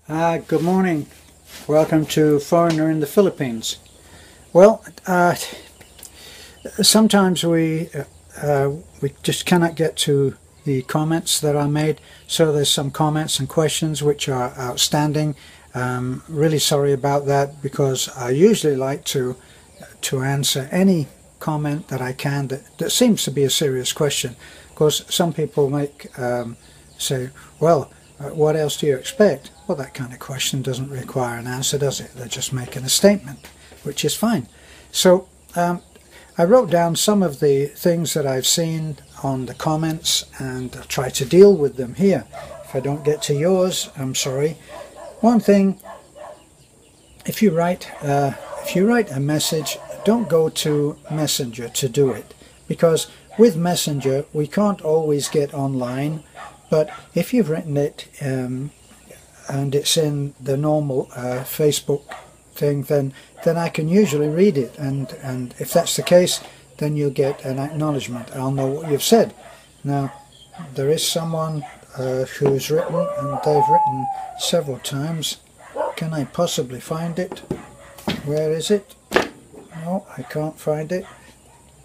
Good morning. Welcome to Foreigner in the Philippines. Well, sometimes we just cannot get to the comments that are made, so there's some comments and questions which are outstanding. Really sorry about that, because I usually like to answer any comment that I can that seems to be a serious question. Of course, some people say, well, what else do you expect? Well, that kind of question doesn't require an answer, does it? They're just making a statement, which is fine. So I wrote down some of the things that I've seen on the comments, and I'll try to deal with them here. If I don't get to yours, I'm sorry. One thing, if you write a message, don't go to Messenger to do it, because with Messenger we can't always get online. But if you've written it and it's in the normal Facebook thing, then I can usually read it, and if that's the case, then you'll get an acknowledgement. I'll know what you've said. Now, there is someone who's written, and they've written several times. Can I possibly find it? Where is it? No, I can't find it.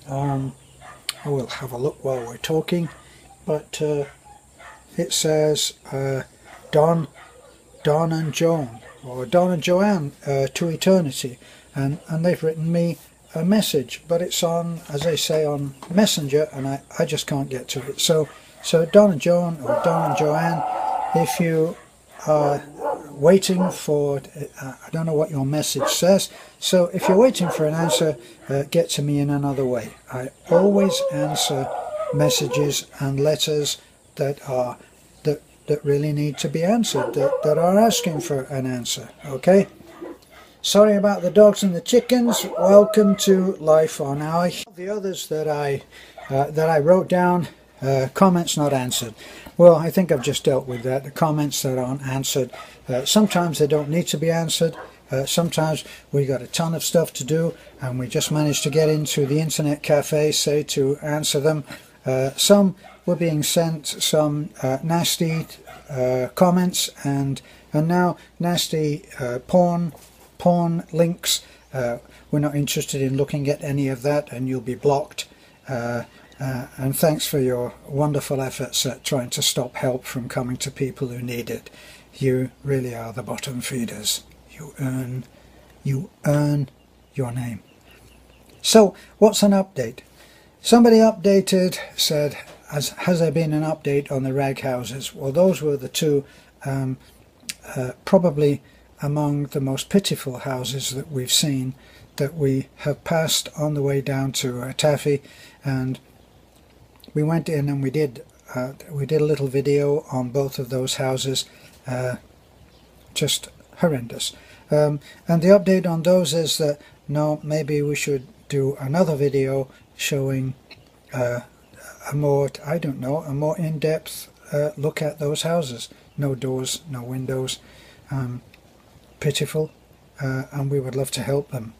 I will have a look while we're talking, but it says Don and Joan, or Don and Joanne to eternity, and they've written me a message, but it's on, as I say, on Messenger, and I just can't get to it. So Don and Joan, or Don and Joanne, if you are waiting for, I don't know what your message says, so if you're waiting for an answer, get to me in another way. I always answer messages and letters that really need to be answered, that are asking for an answer. Okay, sorry about the dogs and the chickens. Welcome to life on our. The others that I wrote down, comments not answered. Well, I think I've just dealt with that. The comments that aren't answered, sometimes they don't need to be answered. Sometimes we got a ton of stuff to do, and we just managed to get into the internet cafe, say, to answer them. Some were being sent some nasty comments, and now nasty porn links. We're not interested in looking at any of that, and you'll be blocked. And thanks for your wonderful efforts at trying to stop help from coming to people who need it. You really are the bottom feeders. You earn your name. So what's an update? Somebody updated, said, has there been an update on the rag houses? Well, those were the two probably among the most pitiful houses that we've seen, that we have passed on the way down to Taffy, and we went in and we did a little video on both of those houses. Just horrendous. And the update on those is that, no, maybe we should do another video showing a more in-depth look at those houses. No doors, no windows, pitiful, and we would love to help them.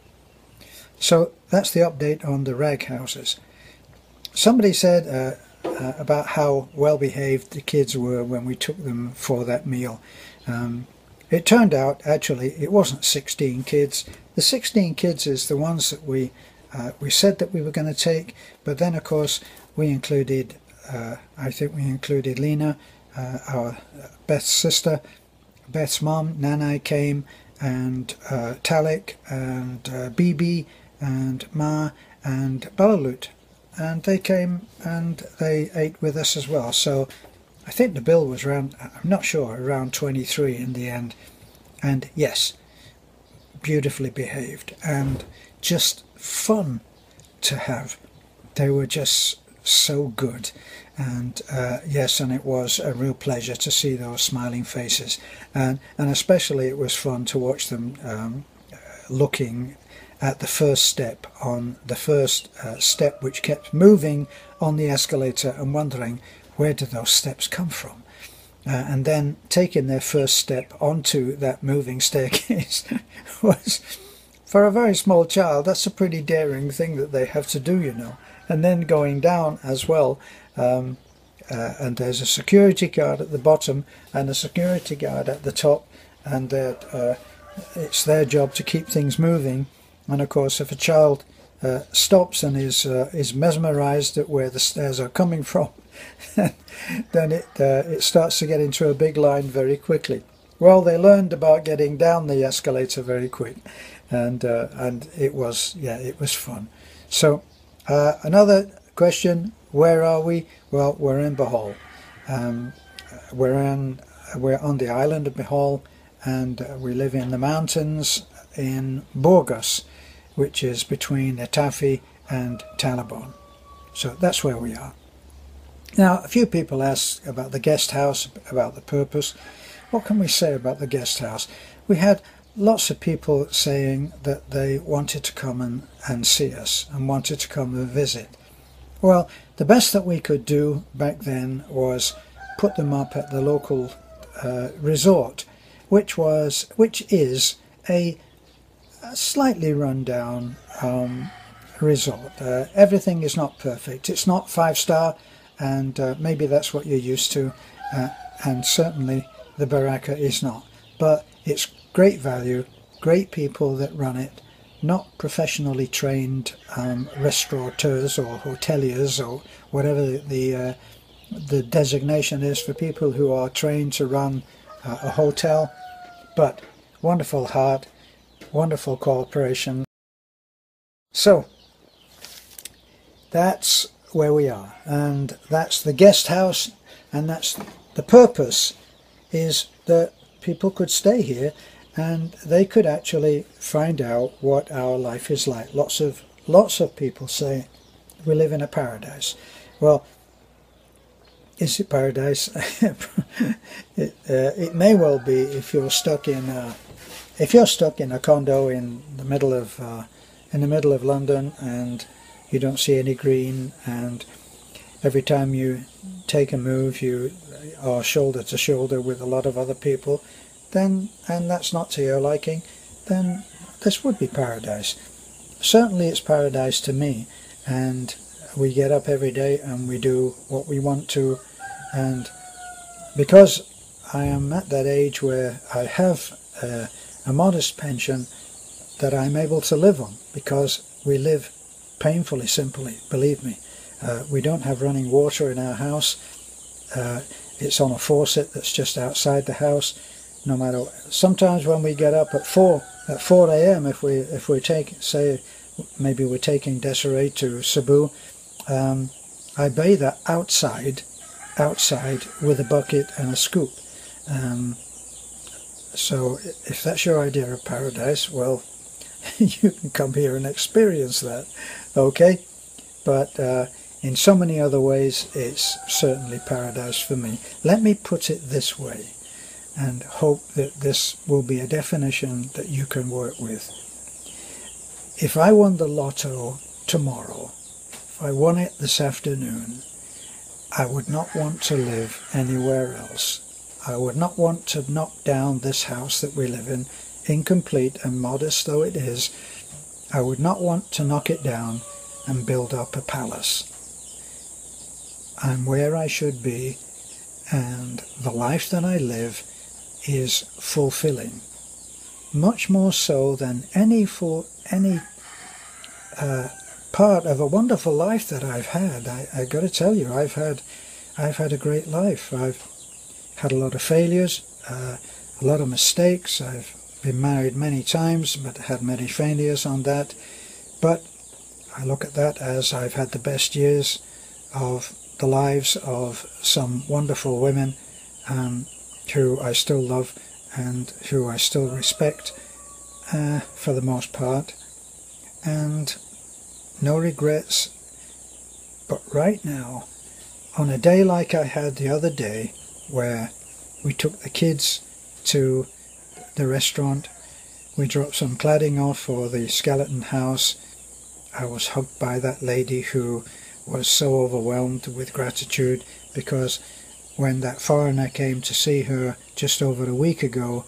So that's the update on the rag houses. Somebody said about how well behaved the kids were when we took them for that meal. It turned out, actually, it wasn't 16 kids. The 16 kids is the ones that we said that we were going to take, but then of course we included, I think we included Lena, our Beth's sister, Beth's mom, Nanai came, and Talik, and Bibi, and Ma, and Balalut, and they came and they ate with us as well. So I think the bill was around, I'm not sure, around 23 in the end. And yes, beautifully behaved and just fun to have. They were just so good, and yes, and it was a real pleasure to see those smiling faces, and especially it was fun to watch them looking at the first step, on the first step which kept moving on the escalator, and wondering, where did those steps come from? And then taking their first step onto that moving staircase was, for a very small child, that's a pretty daring thing that they have to do, you know. And then going down as well, and there's a security guard at the bottom and a security guard at the top, and that it's their job to keep things moving. And of course, if a child stops and is mesmerized at where the stairs are coming from, then it starts to get into a big line very quickly. Well, they learned about getting down the escalator very quick, and it was fun. So another question: where are we? Well, we're in Bohol. We're on the island of Bohol, and we live in the mountains in Burgos, which is between Etafi and Talabon. So that's where we are. Now, a few people ask about the guest house, about the purpose. What can we say about the guest house? We had lots of people saying that they wanted to come and see us and wanted to come and visit. Well, the best that we could do back then was put them up at the local resort, which is a slightly run-down resort. Everything is not perfect. It's not 5-star, and maybe that's what you're used to, and certainly the Baraka is not. But it's great value, great people that run it, not professionally trained restaurateurs or hoteliers or whatever the designation is for people who are trained to run a hotel, but wonderful heart, wonderful cooperation. So that's where we are, and that's the guest house, and that's the purpose, is that people could stay here and they could actually find out what our life is like. Lots of people say we live in a paradise. Well, is it paradise? It may well be if you're stuck in a condo in the middle of London, and you don't see any green, and every time you take a move you are shoulder to shoulder with a lot of other people, and that's not to your liking, then this would be paradise. Certainly it's paradise to me, and we get up every day and we do what we want to, and because I am at that age where I have a modest pension that I'm able to live on, because we live painfully simply, believe me. We don't have running water in our house. It's on a faucet that's just outside the house. No matter, sometimes when we get up at 4 a.m, if we're taking, say, maybe we're taking Desiree to Cebu, I bathe outside with a bucket and a scoop. So if that's your idea of paradise, well, you can come here and experience that, okay? But in so many other ways, it's certainly paradise for me. Let me put it this way, and hope that this will be a definition that you can work with. If I won the lotto tomorrow, if I won it this afternoon, I would not want to live anywhere else. I would not want to knock down this house that we live in, incomplete and modest though it is. I would not want to knock it down and build up a palace. I'm where I should be, and the life that I live is fulfilling, much more so than any part of a wonderful life that I've had. I got to tell you, I've had a great life. I've had a lot of failures, a lot of mistakes. I've been married many times, but had many failures on that. But I look at that as I've had the best years of the lives of some wonderful women who I still love and who I still respect for the most part, and no regrets. But right now, on a day like I had the other day, where we took the kids to the restaurant, we dropped some cladding off for the skeleton house. I was hugged by that lady who was so overwhelmed with gratitude, because when that foreigner came to see her just over a week ago,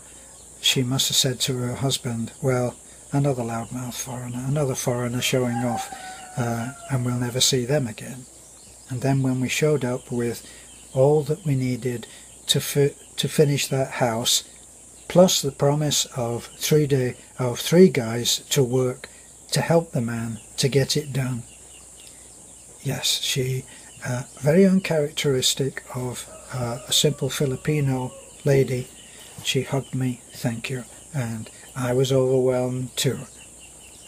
she must have said to her husband, well, another loudmouth foreigner, another foreigner showing off, and we'll never see them again. And then when we showed up with all that we needed to finish that house plus the promise of 3 guys to work to help the man to get it done. Yes, she very uncharacteristic of a simple Filipino lady. She hugged me, thank you, and I was overwhelmed too.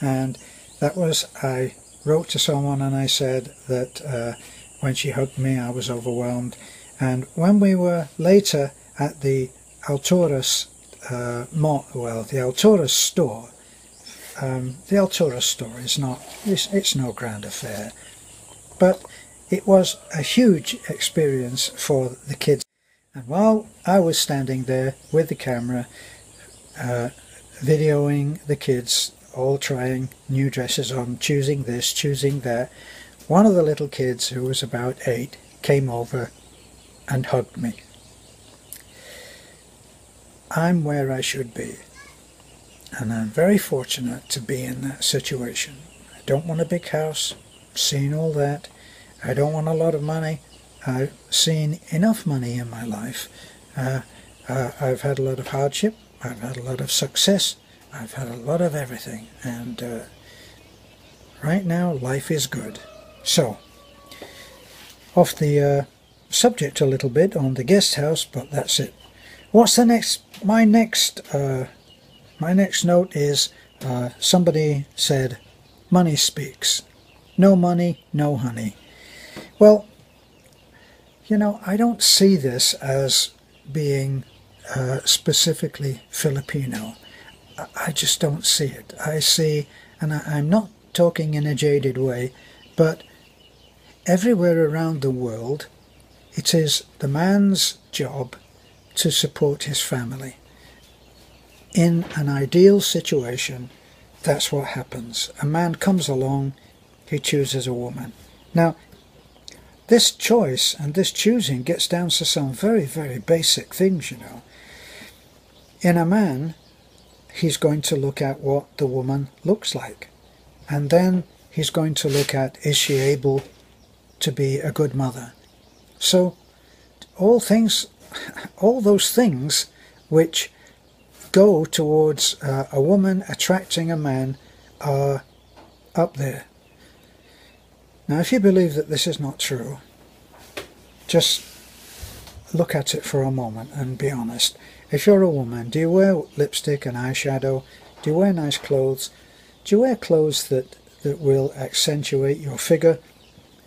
And that was, I wrote to someone and I said that when she hugged me I was overwhelmed. And when we were later at the Alturas the Alturas store, the Alturas store is not, it's no grand affair, but it was a huge experience for the kids. And while I was standing there with the camera, videoing the kids all trying new dresses on, choosing this, choosing that, one of the little kids, who was about 8, came over and hugged me. I'm where I should be, and I'm very fortunate to be in that situation. I don't want a big house, I've seen all that. I don't want a lot of money, I've seen enough money in my life. I've had a lot of hardship, I've had a lot of success, I've had a lot of everything, and right now life is good. So, off the subject a little bit on the guest house, but that's it. What's the next? My next note is somebody said, money speaks. No money, no honey. Well, you know, I don't see this as being specifically Filipino. I just don't see it. I see, and I'm not talking in a jaded way, but everywhere around the world, it is the man's job to support his family. In an ideal situation, that's what happens. A man comes along, he chooses a woman. Now, this choice and this choosing gets down to some very, very basic things, you know. In a man, he's going to look at what the woman looks like. And then he's going to look at, is she able to be a good mother? So, all those things which go towards a woman attracting a man are up there. Now, if you believe that this is not true, just look at it for a moment and be honest. If you're a woman, do you wear lipstick and eyeshadow? Do you wear nice clothes? Do you wear clothes that will accentuate your figure?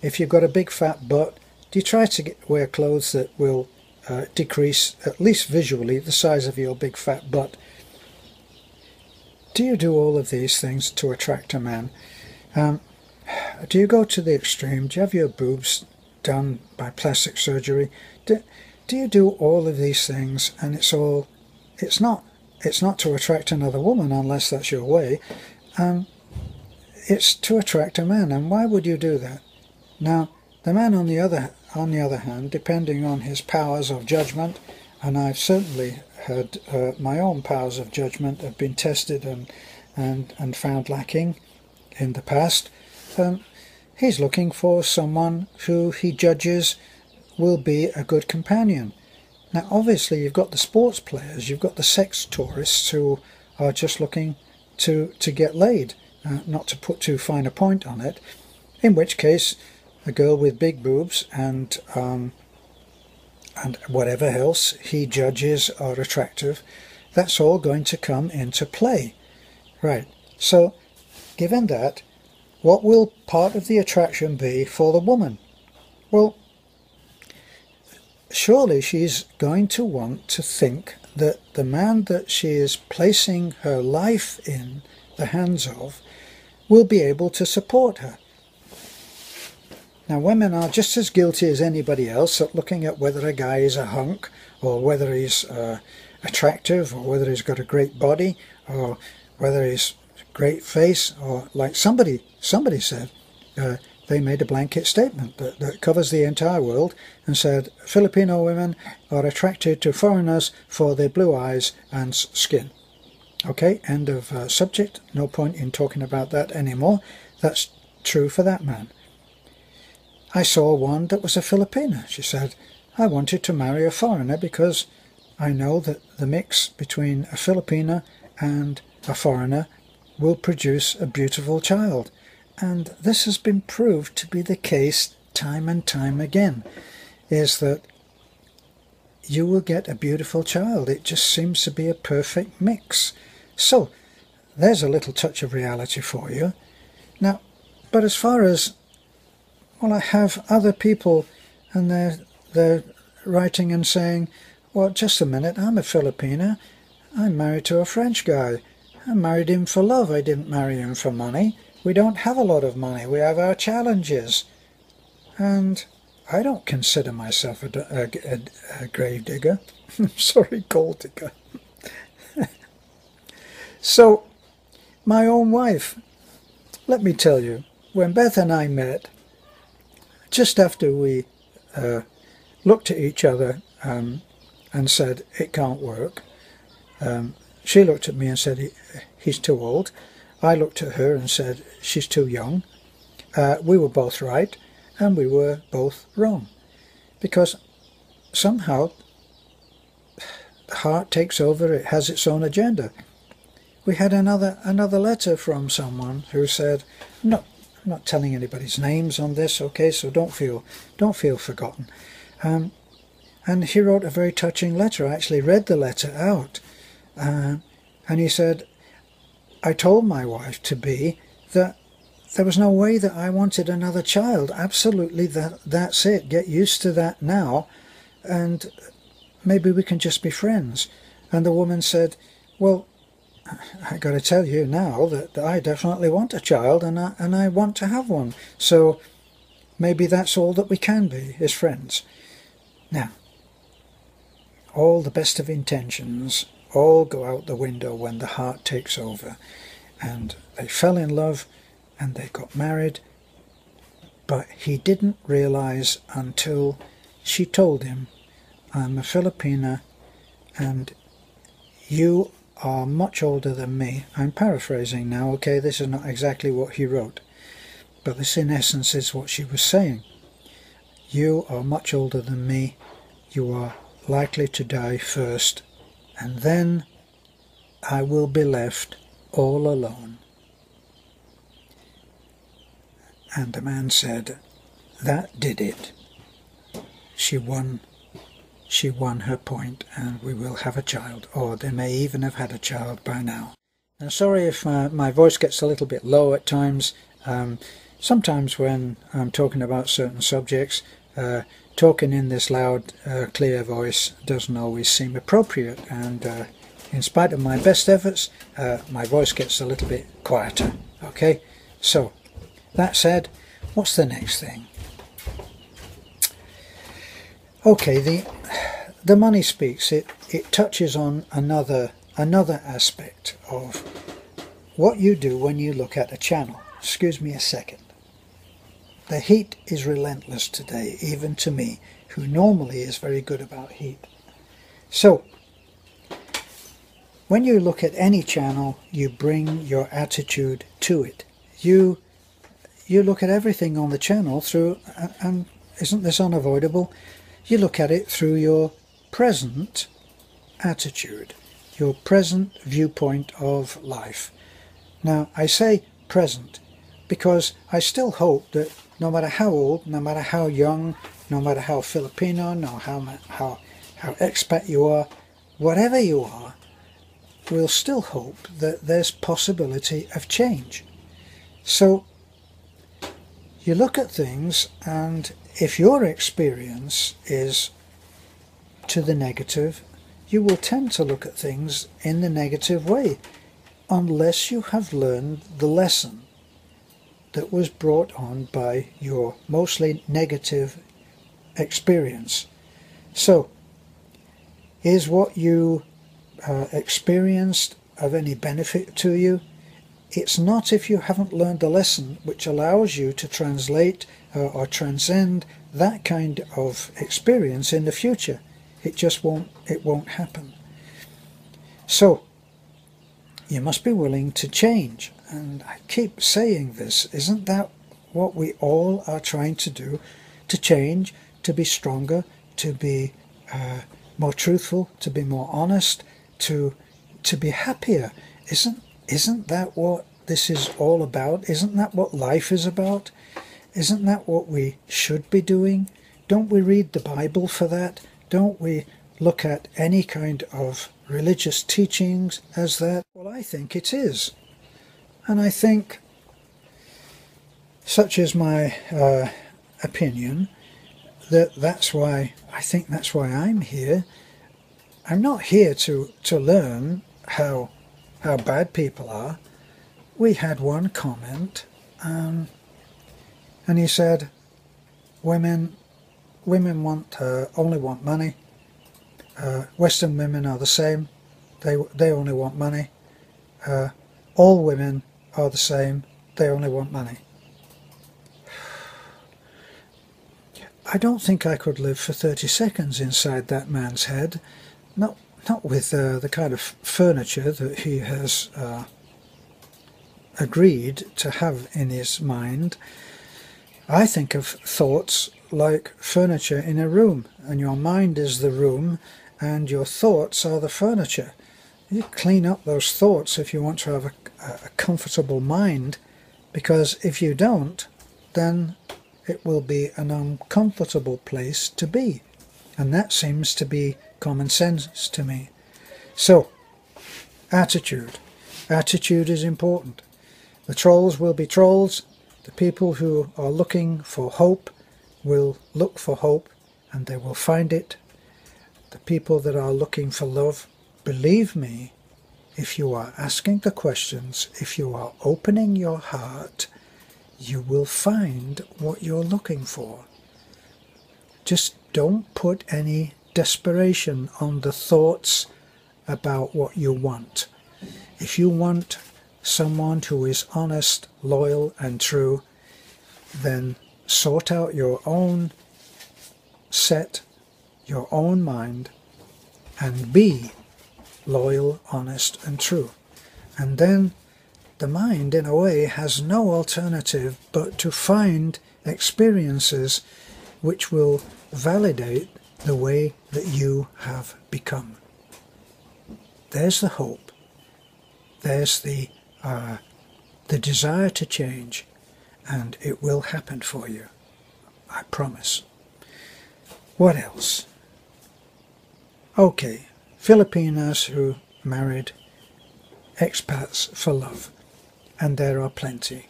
If you've got a big fat butt, do you try to wear clothes that will decrease, at least visually, the size of your big fat butt? Do you do all of these things to attract a man? Do you go to the extreme? Do you have your boobs done by plastic surgery? Do you do all of these things, and it's not to attract another woman unless that's your way. It's to attract a man, and why would you do that? Now, the man on the other hand, depending on his powers of judgment, and I've certainly had my own powers of judgment have been tested and found lacking in the past. He's looking for someone who he judges will be a good companion. Now, obviously, you've got the sports players, you've got the sex tourists who are just looking to get laid, not to put too fine a point on it, in which case a girl with big boobs and whatever else he judges are attractive, that's all going to come into play. Right, so given that, what will part of the attraction be for the woman? Well, surely she's going to want to think that the man that she is placing her life in the hands of will be able to support her. Now, women are just as guilty as anybody else at looking at whether a guy is a hunk, or whether he's attractive, or whether he's got a great body, or whether he's great face, or like somebody said, they made a blanket statement that covers the entire world and said Filipino women are attracted to foreigners for their blue eyes and skin. Okay, end of subject. No point in talking about that anymore. That's true for that man. I saw one that was a Filipina. She said, I wanted to marry a foreigner because I know that the mix between a Filipina and a foreigner will produce a beautiful child. And this has been proved to be the case time and time again, is that you will get a beautiful child. It just seems to be a perfect mix. So there's a little touch of reality for you. Now, but as far as, well, I have other people and they're writing and saying, well, just a minute, I'm a Filipina. I'm married to a French guy. I married him for love. I didn't marry him for money. We don't have a lot of money. We have our challenges. And I don't consider myself a grave digger. Sorry, gold digger. So, my own wife, let me tell you, when Beth and I met, just after we looked at each other and said, it can't work, she looked at me and said, he's too old. I looked at her and said, she's too young. We were both right, and we were both wrong. Because somehow the heart takes over, it has its own agenda. We had another letter from someone who said, no, I'm not telling anybody's names on this, okay, so don't feel forgotten. And he wrote a very touching letter. I actually read the letter out. And he said, I told my wife to be that there was no way that I wanted another child. Absolutely, that's it. Get used to that now, and maybe we can just be friends. And the woman said, well, I got to tell you now that I definitely want a child, and I want to have one. So maybe that's all that we can be, is friends. Now, all the best of intentions all go out the window when the heart takes over. And they fell in love and they got married, but he didn't realize until she told him, I'm a Filipina and you are much older than me. I'm paraphrasing now, okay, this is not exactly what he wrote, but this in essence is what she was saying. You are much older than me, you are likely to die first, and then I will be left all alone. And the man said, that did it. She won her point, and we will have a child, or they may even have had a child by now. Now, sorry if my voice gets a little bit low at times. Sometimes when I'm talking about certain subjects, talking in this loud, clear voice doesn't always seem appropriate, and in spite of my best efforts, my voice gets a little bit quieter. Okay, so that said, what's the next thing? Okay, the money speaks. It touches on another aspect of what you do when you look at a channel. Excuse me a second. The heat is relentless today, even to me, who normally is very good about heat. So, when you look at any channel, you bring your attitude to it. You look at everything on the channel through, and isn't this unavoidable? You look at it through your present attitude, your present viewpoint of life. Now, I say present because I still hope that no matter how old, no matter how young, no matter how Filipino, no how expat you are, whatever you are, we'll still hope that there's possibility of change. So you look at things, and if your experience is to the negative, you will tend to look at things in the negative way, unless you have learned the lesson that was brought on by your mostly negative experience. So, is what you experienced of any benefit to you? It's not if you haven't learned the lesson which allows you to translate or transcend that kind of experience in the future. It just won't happen. So, you must be willing to change. And I keep saying this, isn't that what we all are trying to do? To change, to be stronger, to be more truthful, to be more honest, to be happier. Isn't that what this is all about? Isn't that what life is about? Isn't that what we should be doing? Don't we read the Bible for that? Don't we look at any kind of religious teachings as that? Well, I think it is. And I think, such is my opinion, that's why I'm here. I'm not here to learn how bad people are. We had one comment, and he said, women only want money. Western women are the same. They only want money. All women are the same. They only want money. I don't think I could live for 30 seconds inside that man's head. Not with the kind of furniture that he has agreed to have in his mind. I think of thoughts like furniture in a room, and your mind is the room and your thoughts are the furniture. You clean up those thoughts if you want to have a comfortable mind, because if you don't, then it will be an uncomfortable place to be, and that seems to be common sense to me. So, attitude is important. The trolls will be trolls. The people who are looking for hope will look for hope, and they will find it. The people that are looking for love, believe me, if you are asking the questions, if you are opening your heart, you will find what you're looking for. Just don't put any desperation on the thoughts about what you want. If you want someone who is honest, loyal and true, then sort out your own set, your own mind, and be loyal, honest and true. And then the mind, in a way, has no alternative but to find experiences which will validate the way that you have become. There's the hope. There's the desire to change, and it will happen for you. I promise. What else? Okay, Filipinas who married expats for love, and there are plenty.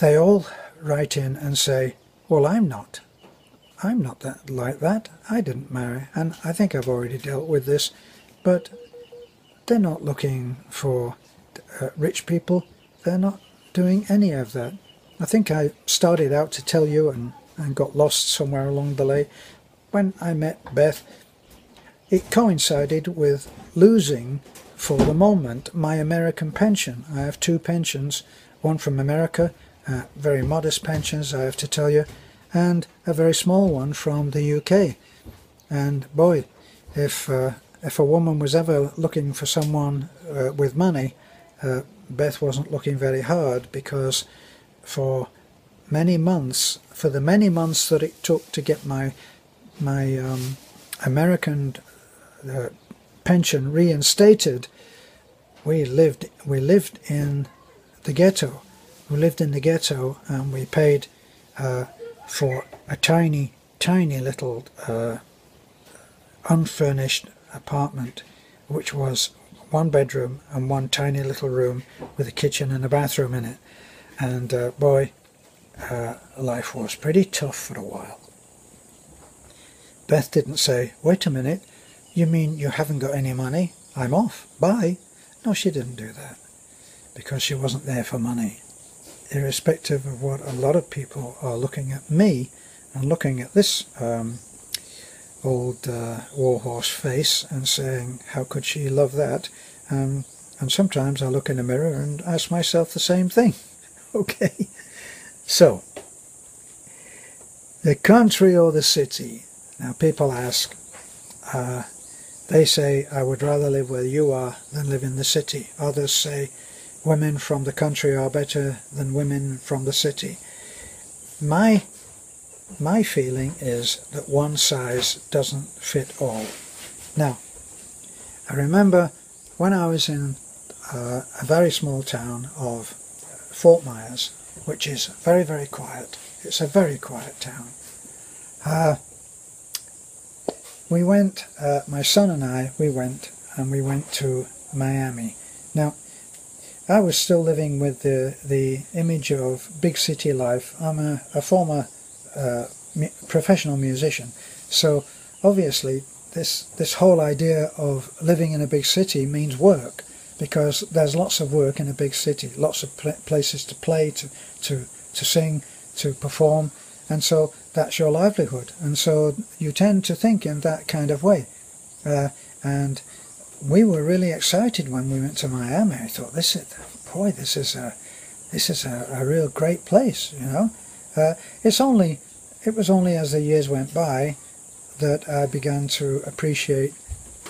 They all write in and say, well, I'm not that like that. I didn't marry, and I think I've already dealt with this, but they're not looking for rich people. They're not doing any of that. I think I started out to tell you and got lost somewhere along the way. When I met Beth, it coincided with losing, for the moment, my American pension. I have two pensions, one from America, very modest pensions, I have to tell you, and a very small one from the UK. And boy, if a woman was ever looking for someone with money, Beth wasn't looking very hard, because for the many months that it took to get my American pension reinstated, we lived in the ghetto. We lived in the ghetto, and we paid for a tiny little unfurnished apartment, which was one bedroom and one tiny little room with a kitchen and a bathroom in it. And boy, life was pretty tough for a while. Beth didn't say, wait a minute, you mean you haven't got any money? I'm off, bye. No, she didn't do that, because she wasn't there for money. Irrespective of what a lot of people are looking at me and looking at this old warhorse face and saying, how could she love that? And sometimes I look in the mirror and ask myself the same thing. Okay, so the country or the city? Now people ask, they say, I would rather live where you are than live in the city. Others say, women from the country are better than women from the city. My my feeling is that one size doesn't fit all. Now, I remember when I was in a very small town of Fort Myers, which is very, very quiet. It's a very quiet town. We went, my son and I, we went to Miami. Now, I was still living with the image of big city life. I'm a former professional musician, so obviously this whole idea of living in a big city means work, because there's lots of work in a big city, lots of places to play, to sing, to perform, and so that's your livelihood, and so you tend to think in that kind of way. And we were really excited when we went to Miami. I thought, this is a real great place, you know. It was only as the years went by that I began to appreciate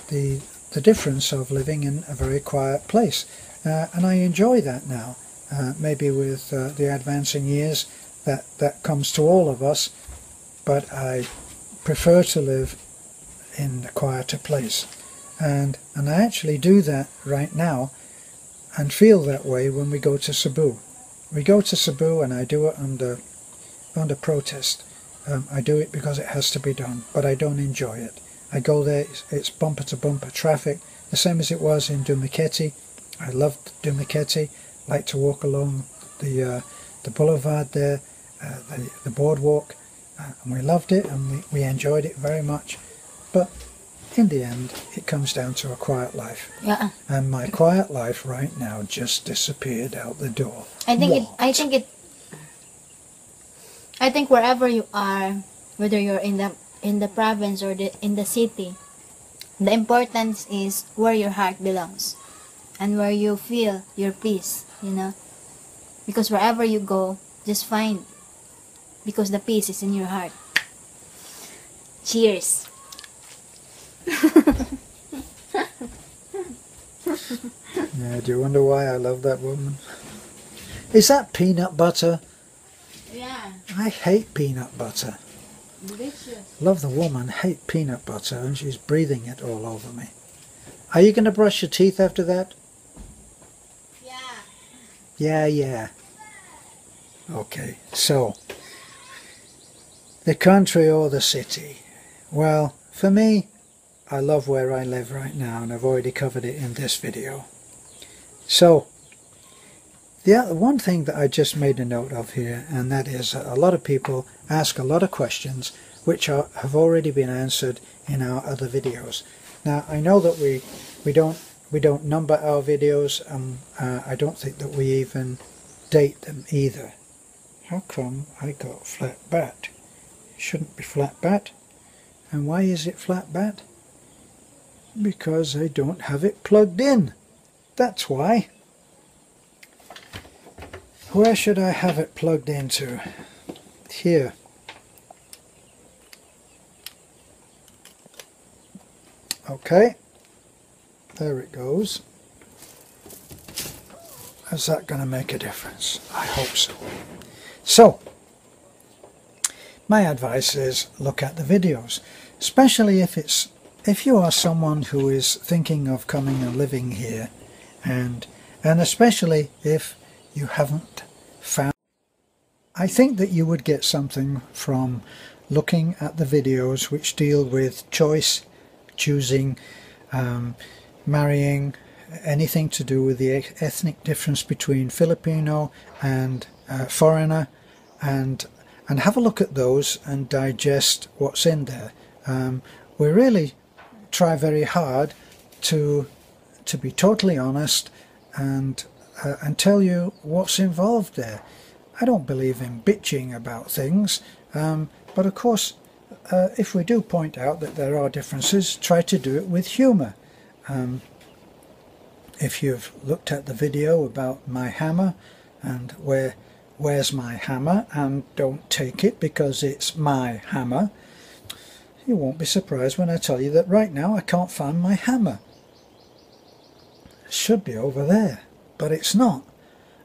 the difference of living in a very quiet place, and I enjoy that now. Maybe with the advancing years, that comes to all of us, but I prefer to live in a quieter place, and I actually do that right now, and feel that way when we go to Cebu. We go to Cebu, and I do it under protest. I do it because it has to be done, but I don't enjoy it. I go there, it's bumper to bumper traffic, the same as it was in Dumaguete. I loved Dumaguete, like to walk along the boulevard there, the boardwalk, and we loved it, and we enjoyed it very much. But in the end, it comes down to a quiet life. Yeah. And my quiet life right now just disappeared out the door. I think wherever you are, whether you're in the province or in the city, the importance is where your heart belongs and where you feel your peace, you know. Because wherever you go, just find, because the peace is in your heart. Cheers. Yeah, do you wonder why I love that woman? Is that peanut butter? Yeah. I hate peanut butter. Delicious. Love the woman, hate peanut butter, and she's breathing it all over me. Are you going to brush your teeth after that? Yeah. Yeah. Okay, so, the country or the city? Well, for me, I love where I live right now, and I've already covered it in this video. So, the one thing that I just made a note of here, and that is a lot of people ask a lot of questions which have already been answered in our other videos. Now, I know that we don't number our videos, I don't think that we even date them either. How come I got flat bat? It shouldn't be flat bat. And why is it flat bat? Because I don't have it plugged in. That's why. Where should I have it plugged into? Here. Okay. There it goes. Is that going to make a difference? I hope so. So, my advice is look at the videos, especially if you are someone who is thinking of coming and living here, and especially if you haven't found. I think that you would get something from looking at the videos which deal with choice, choosing, marrying, anything to do with the ethnic difference between Filipino and foreigner, and have a look at those and digest what's in there. We really try very hard to be totally honest and tell you what's involved there. I don't believe in bitching about things, but of course if we do point out that there are differences, try to do it with humour. If you've looked at the video about my hammer and where's my hammer, and don't take it because it's my hammer, you won't be surprised when I tell you that right now I can't find my hammer. It should be over there, but it's not,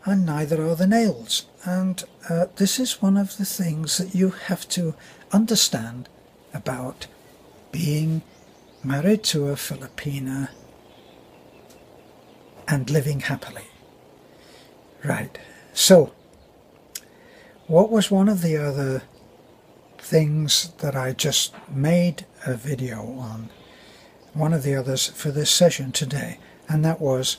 and neither are the nails, and this is one of the things that you have to understand about being married to a Filipina and living happily. Right, so what was one of the other things that I just made a video on? One of the others for this session today, and that was,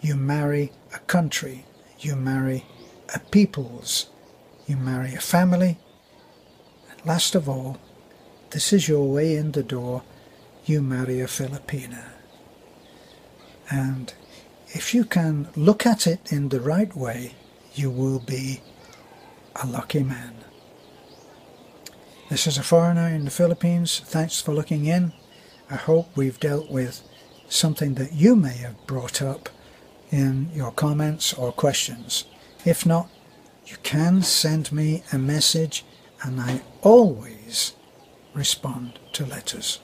you marry a country, you marry a peoples, you marry a family, and last of all, this is your way in the door, you marry a Filipina. And if you can look at it in the right way, you will be a lucky man. This is a foreigner in the Philippines. Thanks for looking in. I hope we've dealt with something that you may have brought up in your comments or questions. If not, you can send me a message, and I always respond to letters.